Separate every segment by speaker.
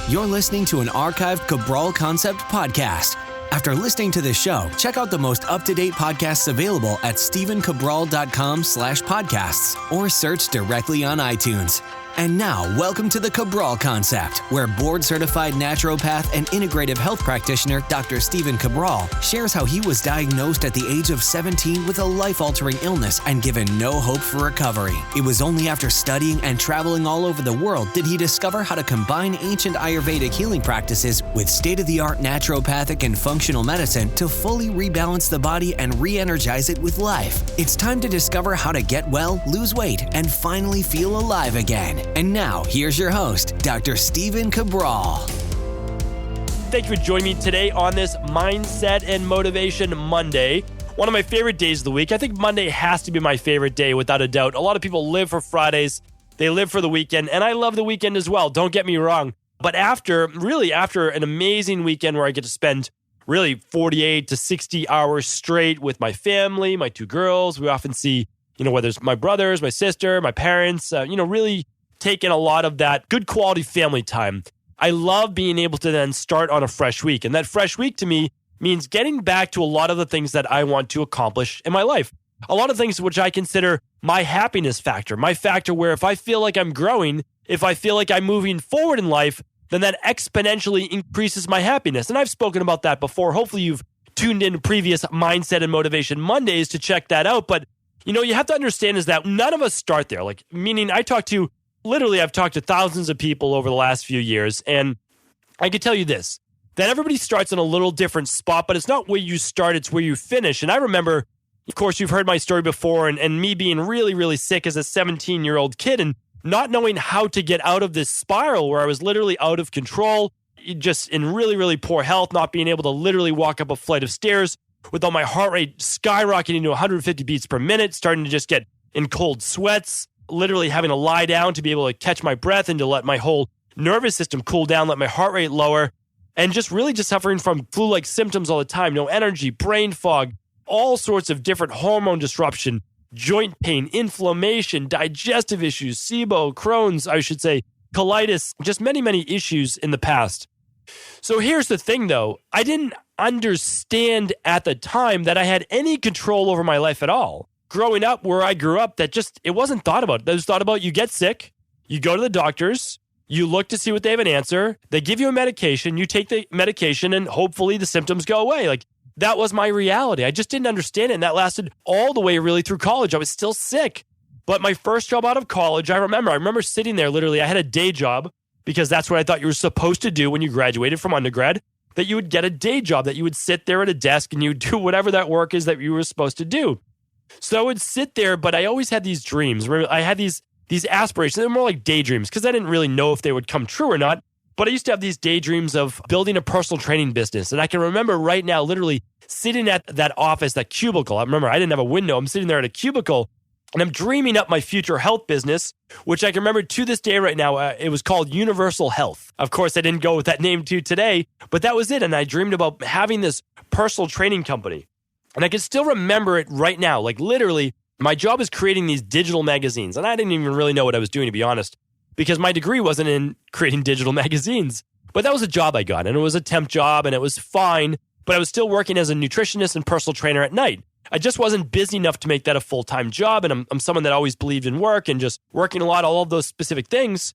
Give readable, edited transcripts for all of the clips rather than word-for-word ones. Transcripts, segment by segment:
Speaker 1: You're listening to an archived Cabral Concept podcast. After listening to this show, check out the most up-to-date podcasts available at stephencabral.com/podcasts or search directly on iTunes. And now, welcome to the Cabral Concept, where board-certified naturopath and integrative health practitioner Dr. Stephen Cabral shares how he was diagnosed at the age of 17 with a life-altering illness and given no hope for recovery. It was only after studying and traveling all over the world did he discover how to combine ancient Ayurvedic healing practices with state-of-the-art naturopathic and functional medicine to fully rebalance the body and re-energize it with life. It's time to discover how to get well, lose weight, and finally feel alive again. And now, here's your host, Dr. Stephen Cabral.
Speaker 2: Thank you for joining me today on this Mindset and Motivation Monday. One of my favorite days of the week. I think Monday has to be my favorite day, without a doubt. A lot of people live for Fridays. They live for the weekend, and I love the weekend as well. Don't get me wrong. But after an amazing weekend where I get to spend really 48 to 60 hours straight with my family, my two girls, we often see, whether it's my brothers, my sister, my parents, really taking a lot of that good quality family time. I love being able to then start on a fresh week. And that fresh week to me means getting back to a lot of the things that I want to accomplish in my life. A lot of things which I consider my happiness factor, my factor where if I feel like I'm growing, if I feel like I'm moving forward in life, then that exponentially increases my happiness. And I've spoken about that before. Hopefully you've tuned in to previous Mindset and Motivation Mondays to check that out. But, you have to understand is that none of us start there. Meaning I've talked to thousands of people over the last few years, and I can tell you this, that everybody starts in a little different spot, but it's not where you start, it's where you finish. And I remember, of course, you've heard my story before, and me being really, really sick as a 17-year-old kid and not knowing how to get out of this spiral where I was literally out of control, just in really, really poor health, not being able to literally walk up a flight of stairs with all my heart rate skyrocketing to 150 beats per minute, starting to just get in cold sweats, literally having to lie down to be able to catch my breath and to let my whole nervous system cool down, let my heart rate lower, and just suffering from flu-like symptoms all the time. No energy, brain fog, all sorts of different hormone disruption, joint pain, inflammation, digestive issues, SIBO, Crohn's, colitis, just many, many issues in the past. So here's the thing though, I didn't understand at the time that I had any control over my life at all. Growing up where I grew up, it wasn't thought about. It was thought about you get sick, you go to the doctors, you look to see what they have an answer, they give you a medication, you take the medication, and hopefully the symptoms go away. That was my reality. I just didn't understand it, and that lasted all the way really through college. I was still sick. But my first job out of college, I remember sitting there literally, I had a day job because that's what I thought you were supposed to do when you graduated from undergrad, that you would get a day job, that you would sit there at a desk and you would do whatever that work is that you were supposed to do. So I would sit there, but I always had these dreams. I had these aspirations. They were more like daydreams because I didn't really know if they would come true or not. But I used to have these daydreams of building a personal training business. And I can remember right now literally sitting at that office, that cubicle. I remember I didn't have a window. I'm sitting there at a cubicle and I'm dreaming up my future health business, which I can remember to this day right now. It was called Universal Health. Of course, I didn't go with that name to today, but that was it. And I dreamed about having this personal training company. And I can still remember it right now. Literally, my job is creating these digital magazines. And I didn't even really know what I was doing, to be honest, because my degree wasn't in creating digital magazines. But that was a job I got, and it was a temp job, and it was fine. But I was still working as a nutritionist and personal trainer at night. I just wasn't busy enough to make that a full-time job. And I'm someone that always believed in work and just working a lot, all of those specific things.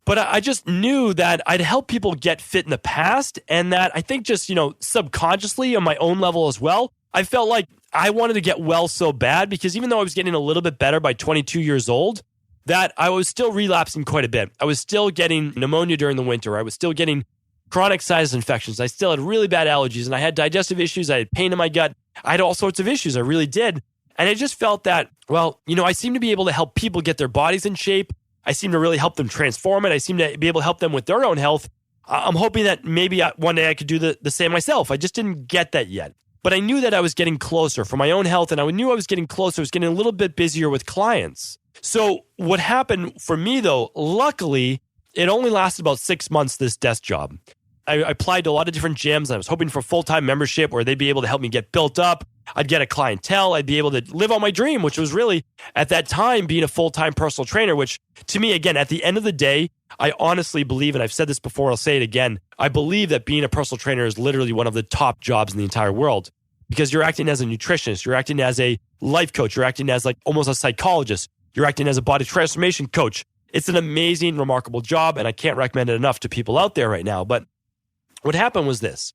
Speaker 2: But I just knew that I'd help people get fit in the past, and that I think just, subconsciously on my own level as well, I felt like I wanted to get well so bad because even though I was getting a little bit better by 22 years old, that I was still relapsing quite a bit. I was still getting pneumonia during the winter. I was still getting chronic sinus infections. I still had really bad allergies, and I had digestive issues. I had pain in my gut. I had all sorts of issues. I really did. And I just felt that, I seem to be able to help people get their bodies in shape. I seem to really help them transform it. I seem to be able to help them with their own health. I'm hoping that maybe one day I could do the same myself. I just didn't get that yet. But I knew that I was getting closer for my own health, and I knew I was getting closer. I was getting a little bit busier with clients. So what happened for me, though, luckily, it only lasted about 6 months, this desk job. I applied to a lot of different gyms. I was hoping for full-time membership where they'd be able to help me get built up. I'd get a clientele. I'd be able to live on my dream, which was really, at that time, being a full-time personal trainer, which to me, again, at the end of the day, I honestly believe, and I've said this before, I'll say it again, I believe that being a personal trainer is literally one of the top jobs in the entire world, because you're acting as a nutritionist, you're acting as a life coach, you're acting as like almost a psychologist, you're acting as a body transformation coach. It's an amazing, remarkable job, and I can't recommend it enough to people out there right now. But what happened was this.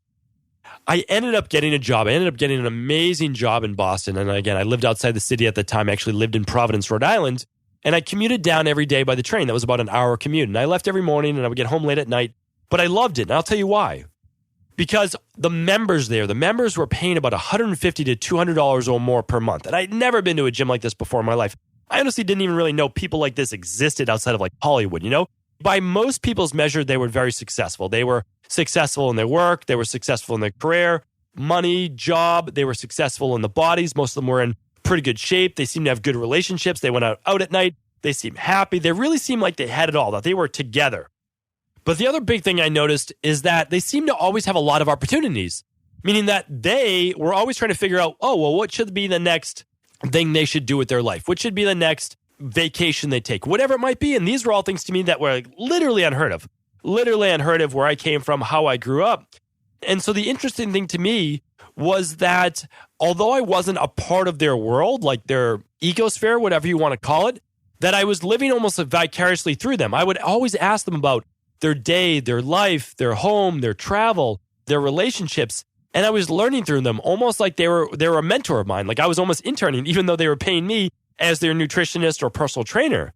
Speaker 2: I ended up getting a job. I ended up getting an amazing job in Boston. And again, I lived outside the city at the time. I actually lived in Providence, Rhode Island. And I commuted down every day by the train. That was about an hour commute. And I left every morning and I would get home late at night. But I loved it. And I'll tell you why. Because the members were paying about $150 to $200 or more per month. And I'd never been to a gym like this before in my life. I honestly didn't even really know people like this existed outside of like Hollywood, you know? By most people's measure, they were very successful. They were successful in their work. They were successful in their career, money, job. They were successful in the bodies. Most of them were in pretty good shape. They seemed to have good relationships. They went out at night. They seemed happy. They really seemed like they had it all, that they were together. But the other big thing I noticed is that they seemed to always have a lot of opportunities, meaning that they were always trying to figure out, what should be the next thing they should do with their life? What should be the next vacation they take? Whatever it might be. And these were all things to me that were like literally unheard of where I came from, how I grew up. And so the interesting thing to me was that although I wasn't a part of their world, like their ecosphere, whatever you want to call it, that I was living almost vicariously through them. I would always ask them about their day, their life, their home, their travel, their relationships. And I was learning through them almost like they were a mentor of mine. Like I was almost interning, even though they were paying me as their nutritionist or personal trainer.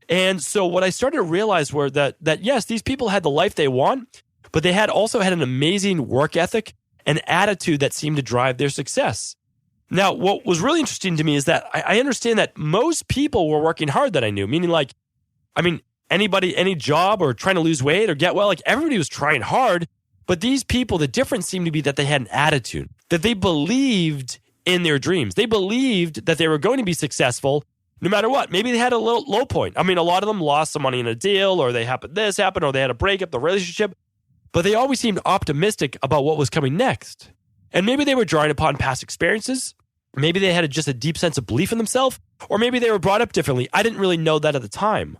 Speaker 2: And so what I started to realize were that yes, these people had the life they want, but they also had an amazing work ethic and attitude that seemed to drive their success. Now, what was really interesting to me is that I understand that most people were working hard that I knew, meaning anybody, any job or trying to lose weight or get well, like everybody was trying hard. But these people, the difference seemed to be that they had an attitude, that they believed in their dreams. They believed that they were going to be successful no matter what. Maybe they had a little low point. I mean, a lot of them lost some money in a deal, or this happened, or they had a breakup, the relationship. But they always seemed optimistic about what was coming next. And maybe they were drawing upon past experiences. Maybe they had just a deep sense of belief in themselves, or maybe they were brought up differently. I didn't really know that at the time.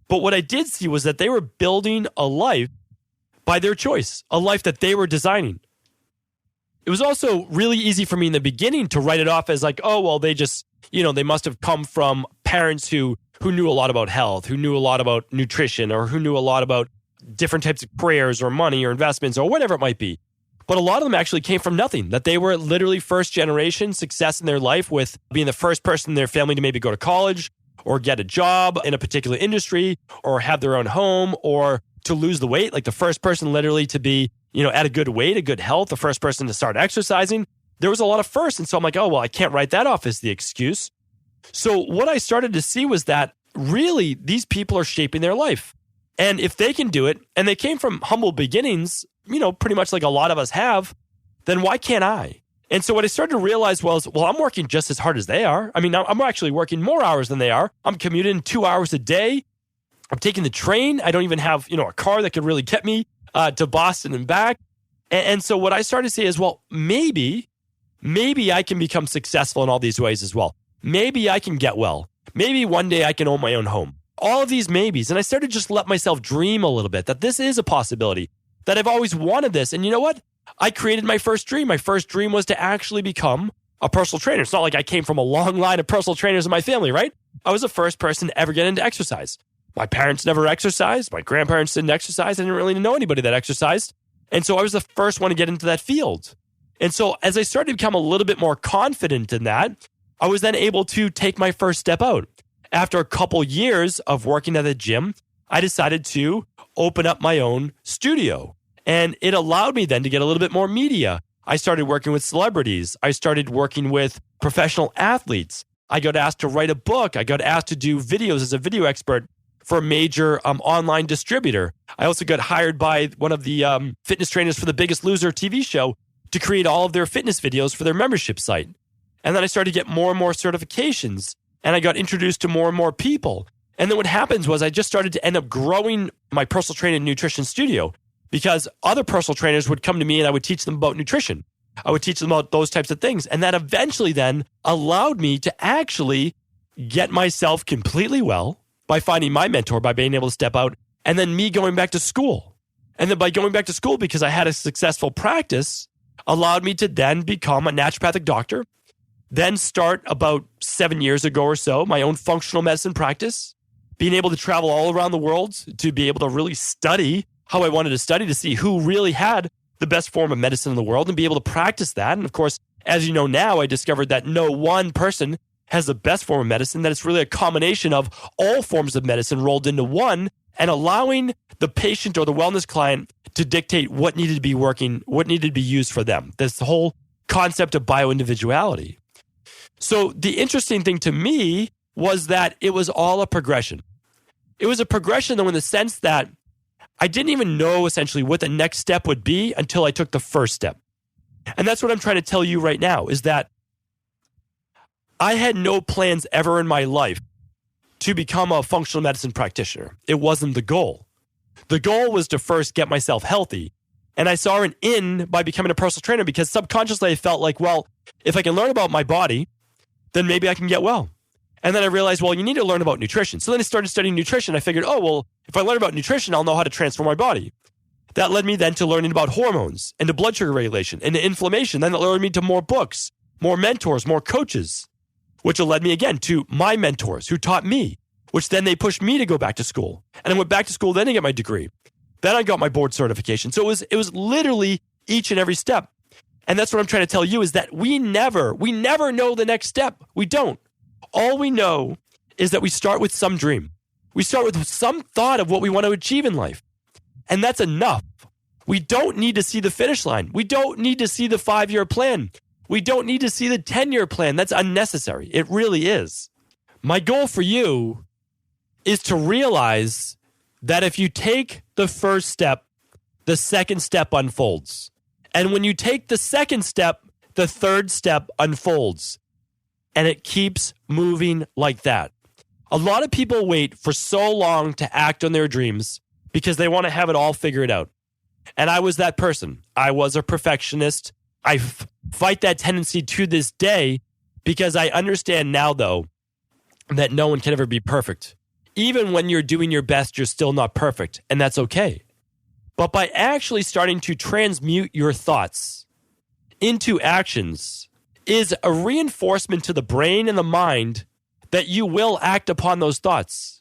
Speaker 2: But what I did see was that they were building a life by their choice, a life that they were designing. It was also really easy for me in the beginning to write it off as like, they just, they must have come from parents who knew a lot about health, who knew a lot about nutrition, or who knew a lot about different types of careers or money or investments or whatever it might be. But a lot of them actually came from nothing, that they were literally first generation success in their life with being the first person in their family to maybe go to college or get a job in a particular industry or have their own home or to lose the weight, like the first person literally to be, at a good weight, a good health, the first person to start exercising. There was a lot of firsts. And so I'm like, I can't write that off as the excuse. So what I started to see was that really these people are shaping their life. And if they can do it, and they came from humble beginnings, pretty much like a lot of us have, then why can't I? And so what I started to realize was, I'm working just as hard as they are. I mean, I'm actually working more hours than they are. I'm commuting 2 hours a day. I'm taking the train. I don't even have, a car that could really get me to Boston and back. And so what I started to say is, maybe I can become successful in all these ways as well. Maybe I can get well. Maybe one day I can own my own home. All of these maybes. And I started to just let myself dream a little bit that this is a possibility, that I've always wanted this. And you know what? I created my first dream. My first dream was to actually become a personal trainer. It's not like I came from a long line of personal trainers in my family, right? I was the first person to ever get into exercise. My parents never exercised. My grandparents didn't exercise. I didn't really know anybody that exercised. And so I was the first one to get into that field. And so as I started to become a little bit more confident in that, I was then able to take my first step out. After a couple years of working at the gym, I decided to open up my own studio. And it allowed me then to get a little bit more media. I started working with celebrities. I started working with professional athletes. I got asked to write a book. I got asked to do videos as a video expert for a major online distributor. I also got hired by one of the fitness trainers for The Biggest Loser TV show to create all of their fitness videos for their membership site. And then I started to get more and more certifications, and I got introduced to more and more people. And then what happens was I just started to end up growing my personal training and nutrition studio because other personal trainers would come to me and I would teach them about nutrition. I would teach them about those types of things. And that eventually then allowed me to actually get myself completely well by finding my mentor, by being able to step out, and then me going back to school. And then by going back to school, because I had a successful practice, allowed me to then become a naturopathic doctor, then start about 7 years ago or so, my own functional medicine practice, being able to travel all around the world to be able to really study how I wanted to study to see who really had the best form of medicine in the world and be able to practice that. And of course, as you know now, I discovered that no one person has the best form of medicine, that it's really a combination of all forms of medicine rolled into one and allowing the patient or the wellness client to dictate what needed to be working, what needed to be used for them. This whole concept of bioindividuality. So the interesting thing to me was that it was all a progression. It was a progression though in the sense that I didn't even know essentially what the next step would be until I took the first step. And that's what I'm trying to tell you right now is that I had no plans ever in my life to become a functional medicine practitioner. It wasn't the goal. The goal was to first get myself healthy. And I saw an in by becoming a personal trainer because subconsciously I felt like, well, if I can learn about my body, then maybe I can get well. And then I realized, well, you need to learn about nutrition. So then I started studying nutrition. I figured, oh, well, if I learn about nutrition, I'll know how to transform my body. That led me then to learning about hormones and to blood sugar regulation and to inflammation. Then it led me to more books, more mentors, more coaches, which led me again to my mentors who taught me, which then they pushed me to go back to school. And I went back to school then to get my degree. Then I got my board certification. So it was literally each and every step. And that's what I'm trying to tell you is that we never know the next step. We don't. All we know is that we start with some dream. We start with some thought of what we want to achieve in life. And that's enough. We don't need to see the finish line. We don't need to see the 5-year plan. We don't need to see the 10-year plan. That's unnecessary. It really is. My goal for you is to realize that if you take the first step, the second step unfolds. And when you take the second step, the third step unfolds. And it keeps moving like that. A lot of people wait for so long to act on their dreams because they want to have it all figured out. And I was that person. I was a perfectionist. I fight that tendency to this day because I understand now, though, that no one can ever be perfect. Even when you're doing your best, you're still not perfect, and that's okay. But by actually starting to transmute your thoughts into actions is a reinforcement to the brain and the mind that you will act upon those thoughts.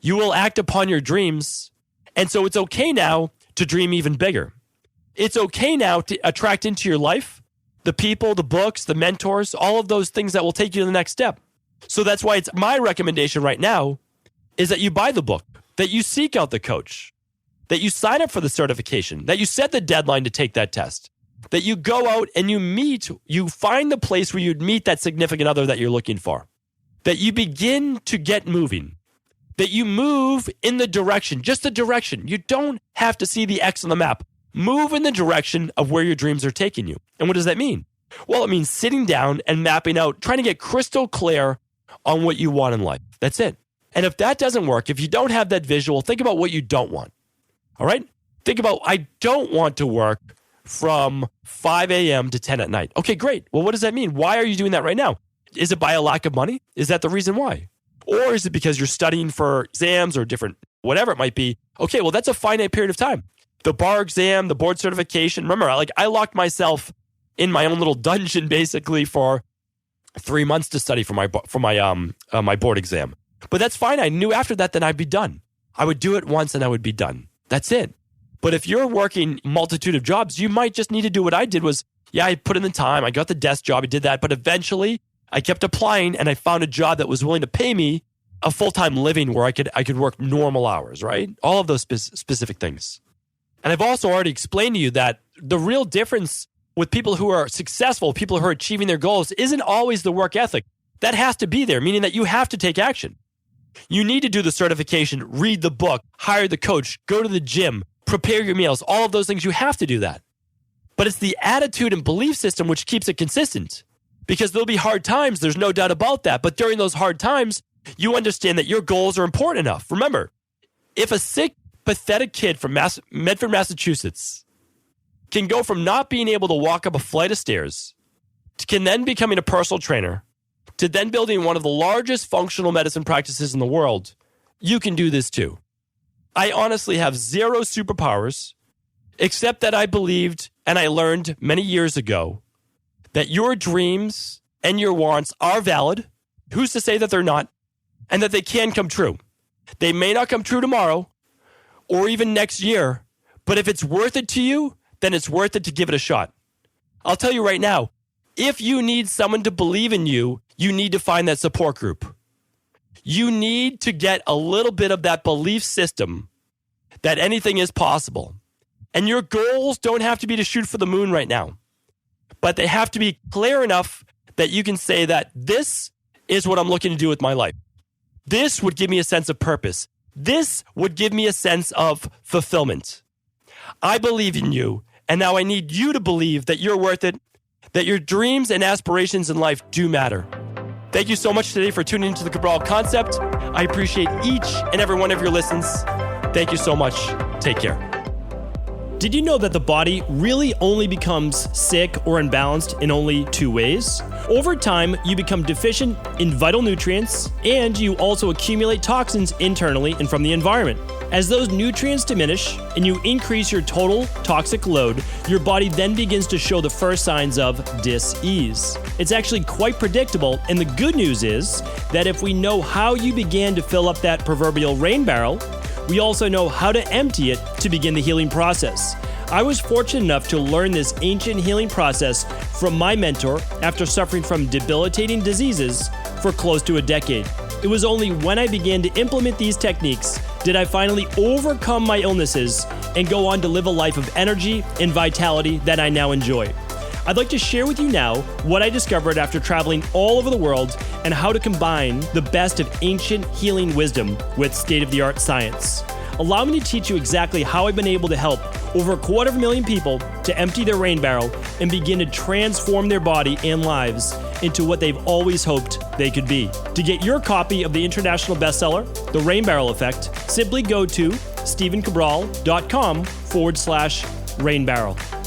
Speaker 2: You will act upon your dreams. And so it's okay now to dream even bigger. It's okay now to attract into your life the people, the books, the mentors, all of those things that will take you to the next step. So that's why it's my recommendation right now is that you buy the book, that you seek out the coach, that you sign up for the certification, that you set the deadline to take that test, that you go out and you find the place where you'd meet that significant other that you're looking for, that you begin to get moving, that you move in the direction, just the direction. You don't have to see the X on the map. Move in the direction of where your dreams are taking you. And what does that mean? Well, it means sitting down and mapping out, trying to get crystal clear on what you want in life. That's it. And if that doesn't work, if you don't have that visual, think about what you don't want. All right? Think about, I don't want to work from 5 a.m. to 10 at night. Okay, great. Well, what does that mean? Why are you doing that right now? Is it by a lack of money? Is that the reason why? Or is it because you're studying for exams or different, whatever it might be? Okay, well, that's a finite period of time. The bar exam, the board certification. Remember, I locked myself in my own little dungeon basically for 3 months to study for my board exam. But that's fine. I knew after that, then I'd be done. I would do it once and I would be done. That's it. But if you're working multitude of jobs, you might just need to do what I did was, I put in the time. I got the desk job. I did that. But eventually I kept applying and I found a job that was willing to pay me a full-time living where I could work normal hours, right? All of those specific things. And I've also already explained to you that the real difference with people who are successful, people who are achieving their goals, isn't always the work ethic. That has to be there, meaning that you have to take action. You need to do the certification, read the book, hire the coach, go to the gym, prepare your meals, all of those things. You have to do that. But it's the attitude and belief system which keeps it consistent. Because there'll be hard times, there's no doubt about that. But during those hard times, you understand that your goals are important enough. Remember, if a sick, pathetic kid from Medford, Massachusetts can go from not being able to walk up a flight of stairs, can then becoming a personal trainer, to then building one of the largest functional medicine practices in the world, you can do this too. I honestly have zero superpowers, except that I believed and I learned many years ago that your dreams and your wants are valid. Who's to say that they're not? And that they can come true. They may not come true tomorrow or even next year, but if it's worth it to you, then it's worth it to give it a shot. I'll tell you right now, if you need someone to believe in you, you need to find that support group. You need to get a little bit of that belief system that anything is possible. And your goals don't have to be to shoot for the moon right now, but they have to be clear enough that you can say that this is what I'm looking to do with my life. This would give me a sense of purpose. This would give me a sense of fulfillment. I believe in you, and now I need you to believe that you're worth it, that your dreams and aspirations in life do matter. Thank you so much today for tuning into the Cabral Concept. I appreciate each and every one of your listens. Thank you so much. Take care.
Speaker 3: Did you know that the body really only becomes sick or unbalanced in only two ways? Over time, you become deficient in vital nutrients, and you also accumulate toxins internally and from the environment. As those nutrients diminish and you increase your total toxic load, your body then begins to show the first signs of dis-ease. It's actually quite predictable, and the good news is that if we know how you began to fill up that proverbial rain barrel, we also know how to empty it to begin the healing process. I was fortunate enough to learn this ancient healing process from my mentor after suffering from debilitating diseases for close to a decade. It was only when I began to implement these techniques did I finally overcome my illnesses and go on to live a life of energy and vitality that I now enjoy. I'd like to share with you now what I discovered after traveling all over the world and how to combine the best of ancient healing wisdom with state-of-the-art science. Allow me to teach you exactly how I've been able to help over 250,000 people to empty their rain barrel and begin to transform their body and lives into what they've always hoped they could be. To get your copy of the international bestseller, The Rain Barrel Effect, simply go to stephencabral.com/rainbarrel.